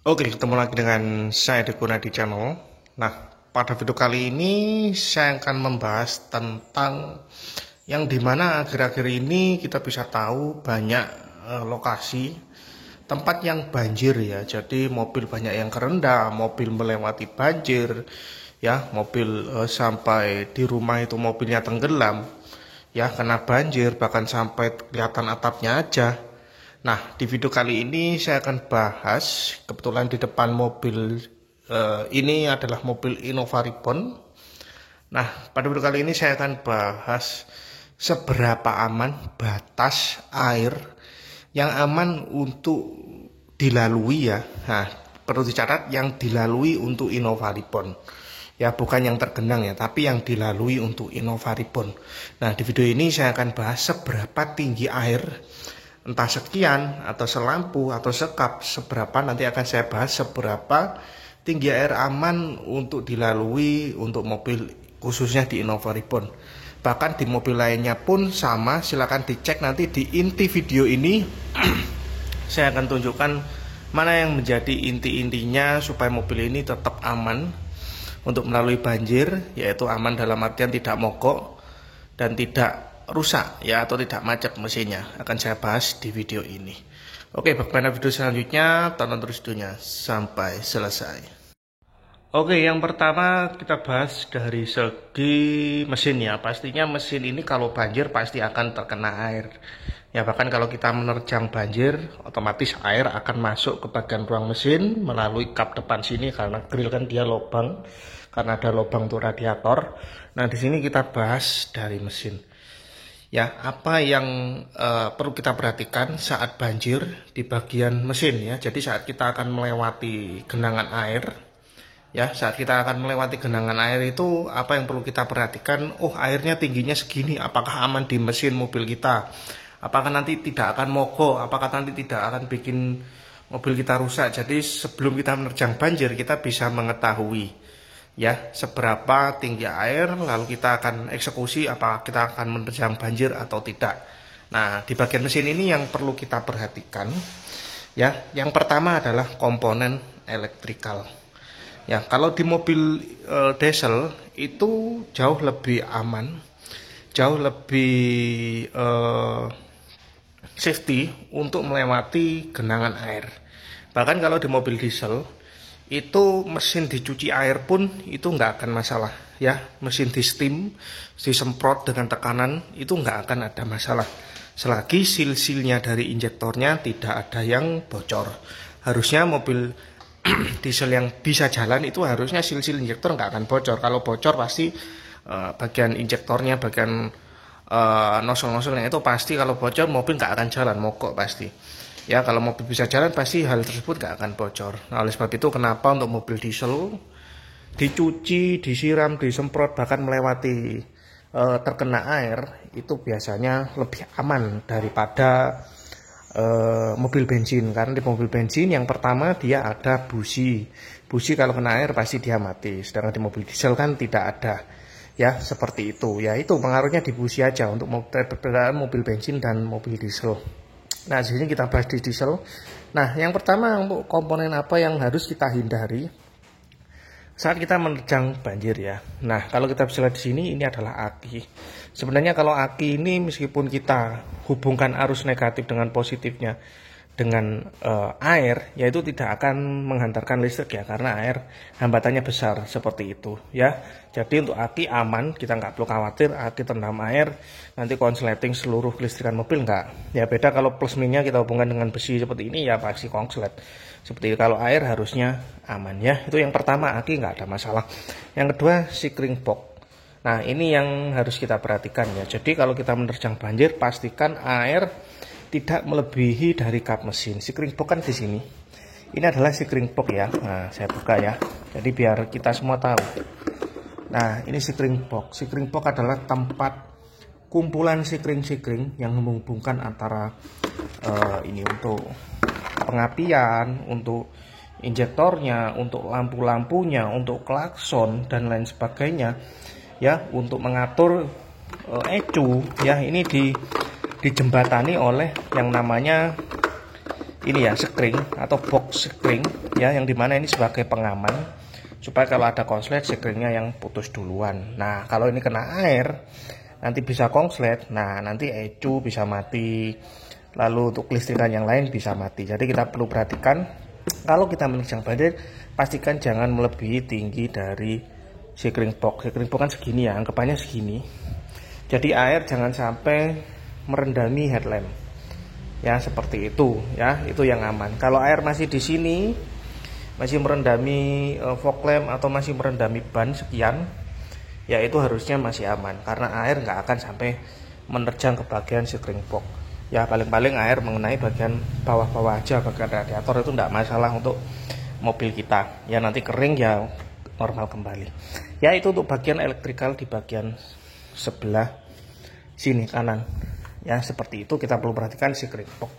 Oke, ketemu lagi dengan saya Dekuna di channel. Nah, pada video kali ini saya akan membahas tentang yang dimana akhir-akhir ini kita bisa tahu banyak lokasi tempat yang banjir ya. Jadi mobil banyak yang kerendam, mobil melewati banjir, ya, mobil sampai di rumah itu mobilnya tenggelam, ya, kena banjir bahkan sampai kelihatan atapnya aja. Nah, di video kali ini saya akan bahas, kebetulan di depan mobil ini adalah mobil Innova Reborn. Nah, pada video kali ini saya akan bahas seberapa aman batas air yang aman untuk dilalui ya. Nah, perlu dicatat yang dilalui untuk Innova Reborn. Ya, bukan yang tergenang ya, tapi yang dilalui untuk Innova Reborn. Nah, di video ini saya akan bahas seberapa tinggi air, entah sekian atau selampu atau sekap, seberapa nanti akan saya bahas seberapa tinggi air aman untuk dilalui untuk mobil khususnya di Innova Reborn. Bahkan di mobil lainnya pun sama, silahkan dicek nanti di inti video ini. Saya akan tunjukkan mana yang menjadi inti-intinya supaya mobil ini tetap aman untuk melalui banjir, yaitu aman dalam artian tidak mogok dan tidak rusak ya, atau tidak macet mesinnya, akan saya bahas di video ini. Oke, bagaimana video selanjutnya, tonton terus videonya sampai selesai. Oke, yang pertama kita bahas dari segi mesin ya. Pastinya mesin ini kalau banjir pasti akan terkena air ya. Bahkan kalau kita menerjang banjir, otomatis air akan masuk ke bagian ruang mesin melalui kap depan sini, karena grill kan dia lubang, karena ada lubang untuk radiator. Nah, di sini kita bahas dari mesin. Ya, apa yang perlu kita perhatikan saat banjir di bagian mesin ya. Jadi saat kita akan melewati genangan air, ya, saat kita akan melewati genangan air itu apa yang perlu kita perhatikan? Oh, airnya tingginya segini, apakah aman di mesin mobil kita? Apakah nanti tidak akan mogok? Apakah nanti tidak akan bikin mobil kita rusak? Jadi sebelum kita menerjang banjir, kita bisa mengetahui ya seberapa tinggi air, lalu kita akan eksekusi apakah kita akan menerjang banjir atau tidak. Nah, di bagian mesin ini yang perlu kita perhatikan ya, yang pertama adalah komponen elektrikal ya. Kalau di mobil diesel itu jauh lebih aman, jauh lebih safety untuk melewati genangan air. Bahkan kalau di mobil diesel itu mesin dicuci air pun itu nggak akan masalah ya. Mesin di steam, disemprot dengan tekanan itu nggak akan ada masalah selagi sil-silnya dari injektornya tidak ada yang bocor. Harusnya mobil diesel yang bisa jalan itu harusnya sil-sil injektor nggak akan bocor. Kalau bocor pasti bagian injektornya, bagian nozzle-nozzle-nya itu pasti kalau bocor mobil nggak akan jalan, mogok pasti. Ya, kalau mobil bisa jalan pasti hal tersebut gak akan bocor. Nah, oleh sebab itu kenapa untuk mobil diesel dicuci, disiram, disemprot, bahkan melewati terkena air itu biasanya lebih aman daripada mobil bensin. Karena di mobil bensin yang pertama dia ada busi. Busi kalau kena air pasti dia mati. Sedangkan di mobil diesel kan tidak ada. Ya, seperti itu. Ya, itu pengaruhnya di busi aja untuk perbedaan mobil bensin dan mobil diesel. Nah, di sini kita bahas di diesel. Nah, yang pertama untuk komponen apa yang harus kita hindari saat kita menerjang banjir ya. Nah, kalau kita bisa lihat di sini ini adalah aki. Sebenarnya kalau aki ini meskipun kita hubungkan arus negatif dengan positifnya dengan air, yaitu tidak akan menghantarkan listrik ya, karena air hambatannya besar seperti itu ya. Jadi untuk aki aman, kita nggak perlu khawatir aki terendam air nanti konsleting seluruh kelistrikan mobil, nggak ya. Beda kalau plus minusnya kita hubungkan dengan besi seperti ini ya pasti konslet seperti itu. Kalau air harusnya aman ya. Itu yang pertama, aki nggak ada masalah. Yang kedua, securing box. Nah, ini yang harus kita perhatikan ya. Jadi kalau kita menerjang banjir, pastikan air tidak melebihi dari kap mesin. Securing box kan di sini. Ini adalah securing box ya. Nah, saya buka ya. Jadi biar kita semua tahu. Nah, ini securing box. Securing box adalah tempat kumpulan sekring-sekring yang menghubungkan antara ini untuk pengapian, untuk injektornya, untuk lampu-lampunya, untuk klakson dan lain sebagainya ya, untuk mengatur ecu ya. Ini dijembatani oleh yang namanya ini ya, sekring atau box sekring ya, yang dimana ini sebagai pengaman supaya kalau ada konslet sekringnya yang putus duluan. Nah kalau ini kena air nanti bisa konslet, nah nanti ecu bisa mati, lalu untuk kelistrikan yang lain bisa mati. Jadi kita perlu perhatikan kalau kita menerjang banjir, pastikan jangan melebihi tinggi dari sekring box. Sekring box kan segini ya, anggapannya segini. Jadi air jangan sampai merendami headlamp ya, seperti itu ya, itu yang aman. Kalau air masih di sini, masih merendami fog lamp atau masih merendami ban sekian, ya itu harusnya masih aman karena air nggak akan sampai menerjang ke bagian sekring box ya. Paling-paling air mengenai bagian bawah-bawah aja, bagian radiator itu nggak masalah untuk mobil kita ya, nanti kering ya normal kembali ya. Itu untuk bagian elektrikal di bagian sebelah sini kanan ya, seperti itu kita perlu perhatikan sekring box.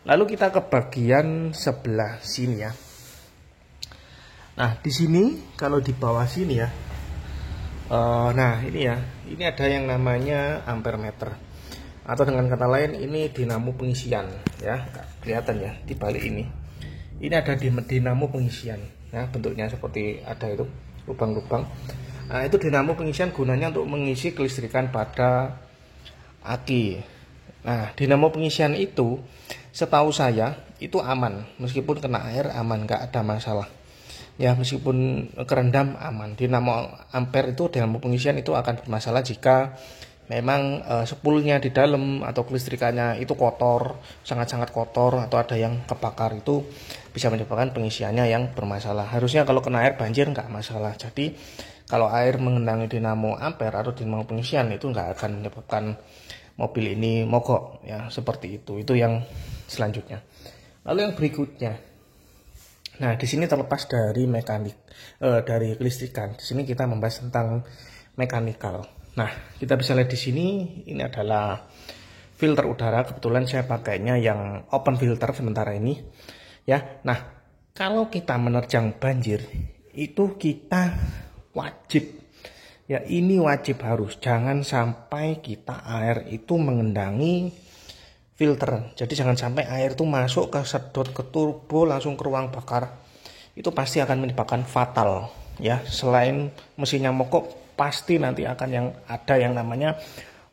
Lalu kita ke bagian sebelah sini ya. Nah di sini kalau di bawah sini ya, nah ini ya, ini ada yang namanya ampere meter atau dengan kata lain ini dinamo pengisian ya, kelihatan ya di balik ini. Ini ada dinamo pengisian ya, bentuknya seperti ada itu lubang-lubang. Nah itu dinamo pengisian gunanya untuk mengisi kelistrikan pada aki. Nah dinamo pengisian itu setahu saya itu aman, meskipun kena air aman, nggak ada masalah ya, meskipun kerendam aman. Dinamo ampere itu dinamo pengisian itu akan bermasalah jika memang spoolnya di dalam atau kelistrikannya itu kotor, sangat-sangat kotor, atau ada yang kebakar, itu bisa menyebabkan pengisiannya yang bermasalah. Harusnya kalau kena air banjir nggak masalah. Jadi kalau air mengenangi dinamo ampere atau dinamo pengisian itu nggak akan menyebabkan mobil ini mogok ya, seperti itu. Itu yang selanjutnya. Lalu yang berikutnya, nah di sini terlepas dari mekanik, dari kelistrikan. Di sini kita membahas tentang mekanikal. Nah kita bisa lihat di sini, ini adalah filter udara. Kebetulan saya pakainya yang open filter sementara ini ya. Nah kalau kita menerjang banjir itu kita wajib ya, ini wajib harus, jangan sampai kita air itu mengendangi filter. Jadi jangan sampai air itu masuk ke sedot, ke turbo, langsung ke ruang bakar. Itu pasti akan menyebabkan fatal ya. Selain mesinnya mogok, pasti nanti akan ada yang namanya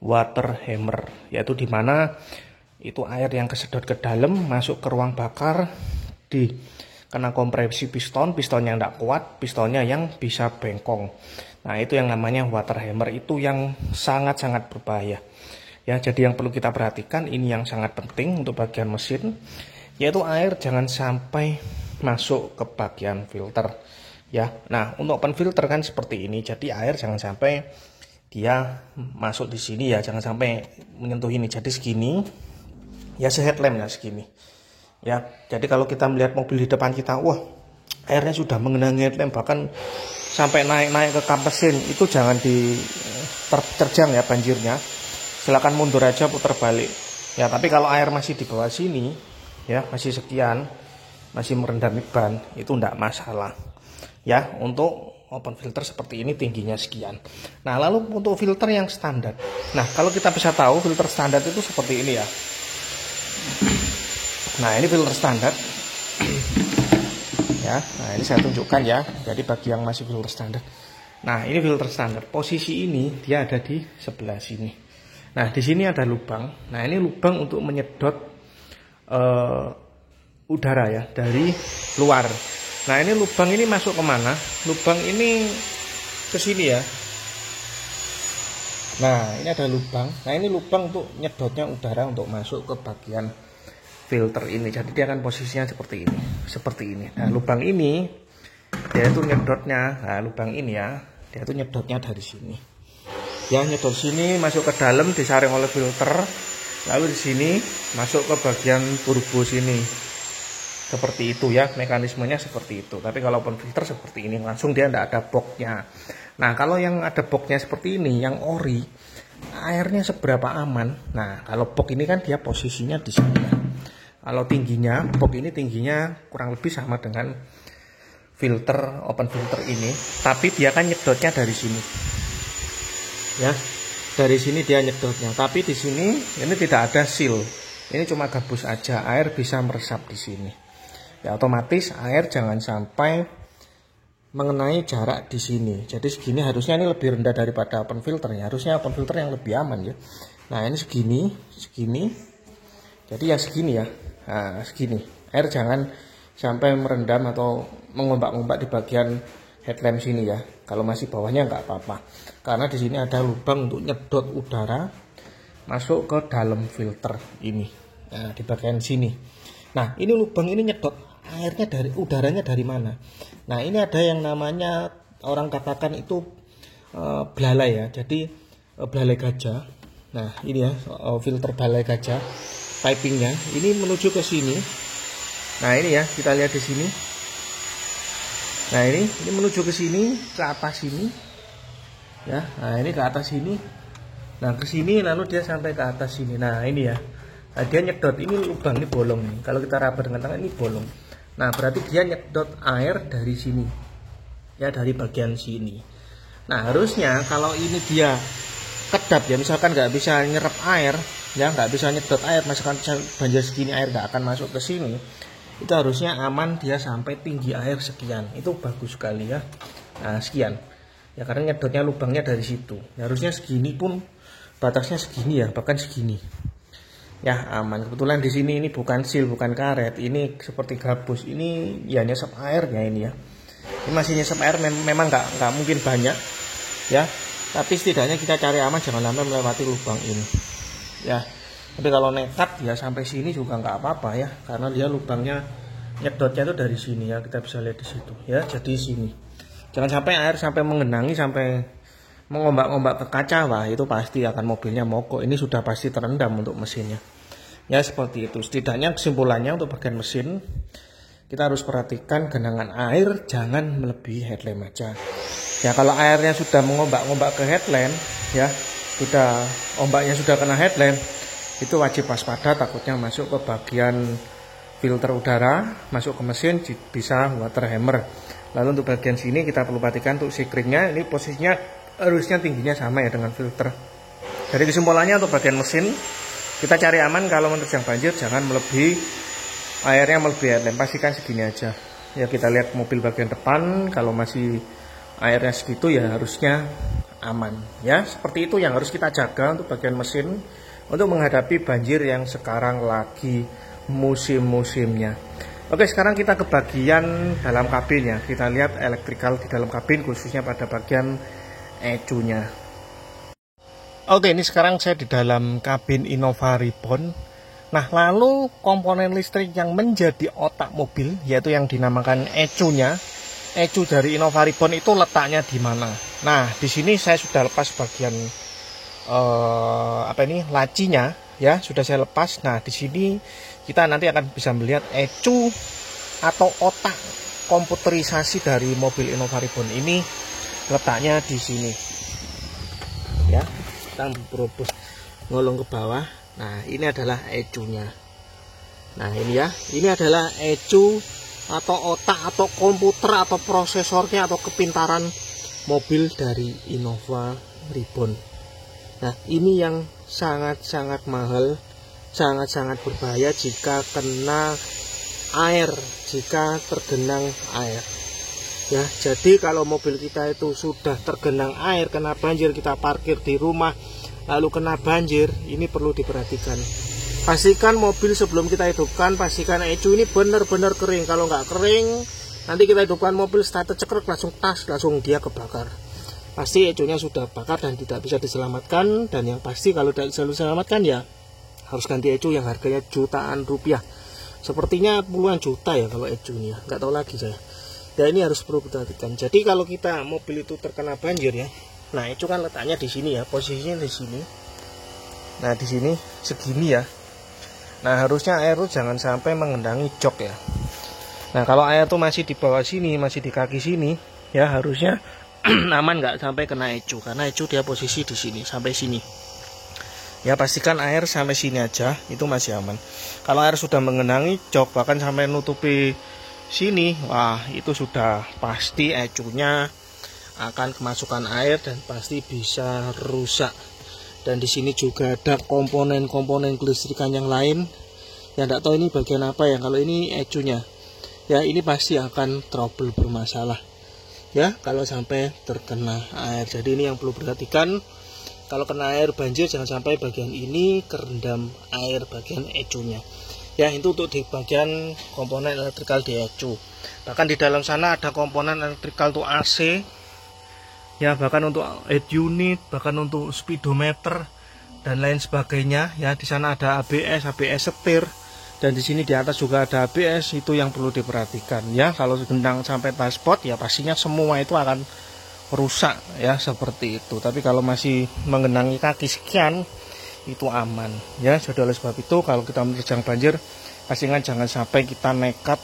water hammer, yaitu dimana itu air yang kesedot ke dalam masuk ke ruang bakar, kena kompresi pistonnya tidak kuat, pistonnya yang bisa bengkong. Nah itu yang namanya water hammer, itu yang sangat-sangat berbahaya ya. Jadi yang perlu kita perhatikan, ini yang sangat penting untuk bagian mesin, yaitu air jangan sampai masuk ke bagian filter ya. Nah untuk open filter kan seperti ini, jadi air jangan sampai dia masuk di sini ya, jangan sampai menyentuh ini. Jadi segini ya, se-headlamp ya segini ya. Jadi kalau kita melihat mobil di depan kita, wah airnya sudah mengenangi headlamp, bahkan sampai naik ke kap mesin, itu jangan diterjang ya banjirnya. Silakan mundur aja, putar balik ya. Tapi kalau air masih di bawah sini ya, masih sekian, masih merendami ban, itu enggak masalah ya. Untuk open filter seperti ini tingginya sekian. Nah lalu untuk filter yang standar, nah kalau kita bisa tahu filter standar itu seperti ini ya. Nah ini filter standar ya. Nah ini saya tunjukkan ya, jadi bagi yang masih filter standar. Nah ini filter standar, posisi ini dia ada di sebelah sini. Nah di sini ada lubang. Nah ini lubang untuk menyedot udara ya dari luar. Nah ini lubang ini masuk kemana? Lubang ini ke sini ya. Nah ini ada lubang. Nah ini lubang untuk nyedotnya udara untuk masuk ke bagian filter ini. Jadi dia akan posisinya seperti ini. Nah lubang ini dia itu nyedotnya. Nah lubang ini ya, dia itu nyedotnya dari sini. Ya nyedot sini, masuk ke dalam, disaring oleh filter, lalu di sini masuk ke bagian turbo sini. Seperti itu ya, mekanismenya seperti itu. Tapi kalau open filter seperti ini, langsung dia tidak ada boxnya. Nah kalau yang ada boxnya seperti ini, yang ori, airnya seberapa aman? Nah kalau box ini kan dia posisinya di sini ya. Kalau tingginya, box ini tingginya kurang lebih sama dengan filter, open filter ini, tapi dia kan nyedotnya dari sini ya, dari sini dia nyedotnya. Tapi di sini ini tidak ada seal Ini cuma gabus aja, air bisa meresap di sini. Ya otomatis air jangan sampai mengenai jarak di sini. Jadi segini harusnya ini lebih rendah daripada open filter ya. Harusnya open filter yang lebih aman ya. Nah ini segini. Jadi ya segini ya. Nah segini. Air jangan sampai merendam atau mengombak-ombak di bagian headlamp sini ya. Kalau masih bawahnya nggak apa-apa. Karena di sini ada lubang untuk nyedot udara masuk ke dalam filter ini. Nah, di bagian sini. Nah, ini lubang ini nyedot airnya dari udaranya dari mana? Nah, ini ada yang namanya orang katakan itu belalai ya. Jadi belalai gajah. Nah, ini ya filter belalai gajah pipingnya. Ini menuju ke sini. Nah, ini ya kita lihat di sini. Nah, ini menuju ke sini, ke atas sini. Ya, nah ini ke atas sini. Nah ke sini lalu dia sampai ke atas sini. Nah ini ya, nah, dia nyedot ini lubang ini bolong nih. Kalau kita raba dengan tangan ini bolong. Nah berarti dia nyedot air dari sini, ya dari bagian sini. Nah harusnya kalau ini dia kedap ya, misalkan nggak bisa nyerap air, ya nggak bisa nyedot air, misalkan banjir segini air nggak akan masuk ke sini. Itu harusnya aman dia sampai tinggi air sekian. Itu bagus sekali ya. Nah sekian. Ya karena nyedotnya lubangnya dari situ. Ya, harusnya segini pun batasnya segini ya, bahkan segini. Ya aman. Kebetulan di sini ini bukan seal, bukan karet. Ini seperti gabus. Ini ya nyesap air ya ini ya. Ini masih nyesap air memang nggak mungkin banyak ya. Tapi setidaknya kita cari aman jangan sampai melewati lubang ini. Ya. Tapi kalau nekat ya sampai sini juga nggak apa-apa ya. Karena dia lubangnya nyedotnya itu dari sini ya. Kita bisa lihat di situ ya. Jadi sini. Jangan sampai air sampai mengenangi sampai mengombak-ombak ke kaca, wah itu pasti akan mobilnya mogok. Ini sudah pasti terendam untuk mesinnya. Ya seperti itu. Setidaknya kesimpulannya untuk bagian mesin kita harus perhatikan genangan air jangan melebihi headlamp aja. Ya kalau airnya sudah mengombak-ombak ke headlamp, ya sudah ombaknya sudah kena headlamp, itu wajib waspada takutnya masuk ke bagian filter udara, masuk ke mesin bisa water hammer. Lalu untuk bagian sini kita perlu perhatikan untuk sikringnya, ini posisinya harusnya tingginya sama ya dengan filter. Jadi kesimpulannya untuk bagian mesin kita cari aman kalau menerjang banjir jangan melebihi airnya melebihi headlamp, pastikan segini aja. Ya kita lihat mobil bagian depan kalau masih airnya segitu ya harusnya aman. Ya seperti itu yang harus kita jaga untuk bagian mesin untuk menghadapi banjir yang sekarang lagi musim-musimnya. Oke sekarang kita ke bagian dalam kabin ya. Kita lihat elektrikal di dalam kabin khususnya pada bagian ECU-nya. Oke ini sekarang saya di dalam kabin Innova Reborn. Nah lalu komponen listrik yang menjadi otak mobil yaitu yang dinamakan ECU-nya, ECU dari Innova Reborn itu letaknya di mana? Nah di sini saya sudah lepas bagian lacinya ya, sudah saya lepas. Nah di sini kita nanti akan bisa melihat ECU atau otak komputerisasi dari mobil Innova Reborn ini letaknya di sini. Ya, kita berobos ngolong ke bawah. Nah, ini adalah ECU-nya. Nah, ini ya. Ini adalah ECU atau otak atau komputer atau prosesornya atau kepintaran mobil dari Innova Reborn. Nah, ini yang sangat-sangat mahal, sangat-sangat berbahaya jika kena air, jika tergenang air. Ya, jadi kalau mobil kita itu sudah tergenang air, kena banjir, kita parkir di rumah, lalu kena banjir, ini perlu diperhatikan. Pastikan mobil sebelum kita hidupkan, pastikan ECU ini benar-benar kering. Kalau nggak kering, nanti kita hidupkan mobil, starter cekrek, langsung tas, langsung dia kebakar. Pasti ECU-nya sudah bakar dan tidak bisa diselamatkan. Dan yang pasti kalau tidak bisa diselamatkan ya harus ganti ECU yang harganya jutaan rupiah. Sepertinya puluhan juta ya kalau ECU ini ya, nggak tahu lagi saya. Ya ini harus perlu diperhatikan. Jadi kalau kita mobil itu terkena banjir ya, nah ECU kan letaknya di sini ya, posisinya di sini. Nah di sini segini ya. Nah harusnya air itu jangan sampai mengendangi jok ya. Nah kalau air itu masih di bawah sini, masih di kaki sini, ya harusnya aman nggak sampai kena ECU, karena ECU dia posisi di sini sampai sini. Ya pastikan air sampai sini aja, itu masih aman. Kalau air sudah mengenangi jok bahkan sampai nutupi sini, wah itu sudah pasti ECU-nya akan kemasukan air dan pasti bisa rusak. Dan di sini juga ada komponen-komponen kelistrikan yang lain. Yang tidak tahu ini bagian apa ya. Kalau ini ecunya, ya ini pasti akan trouble bermasalah. Ya, kalau sampai terkena air. Jadi ini yang perlu perhatikan. Kalau kena air banjir jangan sampai bagian ini kerendam air bagian ecunya. Ya, itu untuk di bagian komponen elektrikal di ecu. Bahkan di dalam sana ada komponen elektrikal untuk AC. Ya, bahkan untuk head unit, bahkan untuk speedometer dan lain sebagainya. Ya, di sana ada ABS setir, dan di sini di atas juga ada ABS. Itu yang perlu diperhatikan ya. Kalau gendang sampai dashboard ya pastinya semua itu akan rusak ya, seperti itu. Tapi kalau masih menggenangi kaki sekian itu aman ya. Jadi oleh sebab itu kalau kita menerjang banjir pastikan jangan sampai kita nekat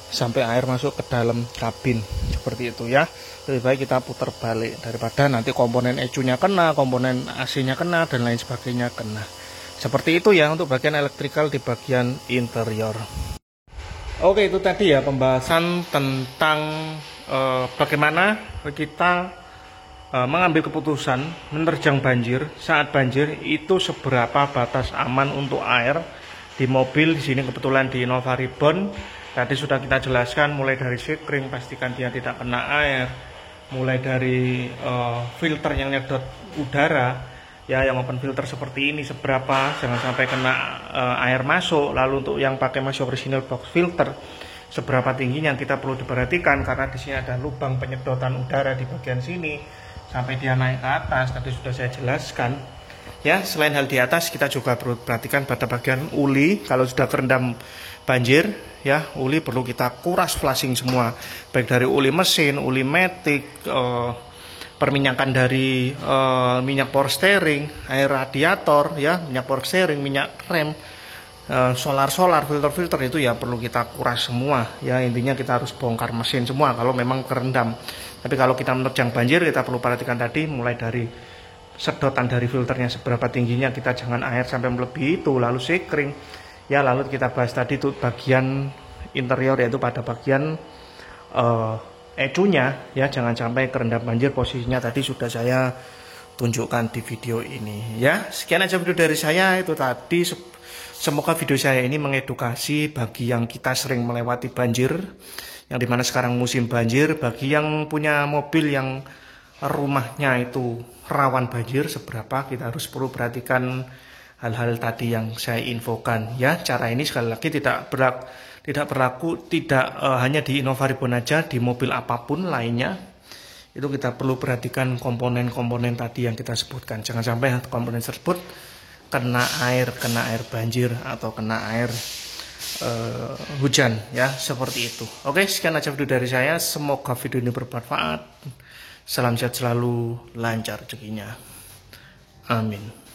sampai air masuk ke dalam kabin seperti itu ya. Lebih baik kita putar balik daripada nanti komponen ecunya kena, komponen AC-nya kena, dan lain sebagainya kena. Seperti itu ya untuk bagian elektrikal di bagian interior. Oke, itu tadi ya pembahasan tentang bagaimana kita mengambil keputusan menerjang banjir. Saat banjir itu seberapa batas aman untuk air di mobil. Di sini kebetulan di Innova Reborn tadi sudah kita jelaskan, mulai dari sekring pastikan dia tidak kena air, mulai dari filter yang nyedot udara ya, yang open filter seperti ini seberapa, jangan sampai kena air masuk. Lalu untuk yang pakai masih original box filter, seberapa tingginya kita perlu diperhatikan, karena di sini ada lubang penyedotan udara di bagian sini sampai dia naik ke atas. Tadi sudah saya jelaskan ya. Selain hal di atas, kita juga perlu perhatikan pada bagian uli. Kalau sudah kerendam banjir ya, uli perlu kita kuras flashing semua, baik dari uli mesin, uli matic, perminyakan dari minyak power steering, air radiator ya, minyak power steering, minyak rem, solar, filter itu ya perlu kita kuras semua ya. Intinya kita harus bongkar mesin semua kalau memang kerendam. Tapi kalau kita menerjang banjir, kita perlu perhatikan tadi mulai dari sedotan dari filternya seberapa tingginya, kita jangan air sampai melebihi itu. Lalu sekring ya, lalu kita bahas tadi itu bagian interior, yaitu pada bagian ecunya ya, jangan sampai kerendam banjir. Posisinya tadi sudah saya tunjukkan di video ini ya. Sekian aja video dari saya itu tadi. Semoga video saya ini mengedukasi bagi yang kita sering melewati banjir, yang dimana sekarang musim banjir. Bagi yang punya mobil yang rumahnya itu rawan banjir, seberapa kita harus perlu perhatikan hal-hal tadi yang saya infokan ya. Cara ini sekali lagi tidak berlaku hanya di Innova Reborn aja, di mobil apapun lainnya itu kita perlu perhatikan komponen-komponen tadi yang kita sebutkan. Jangan sampai komponen tersebut kena air banjir atau kena air hujan ya, seperti itu. Oke, sekian aja video dari saya. Semoga video ini bermanfaat. Salam sehat selalu, lancar rezekinya. Amin.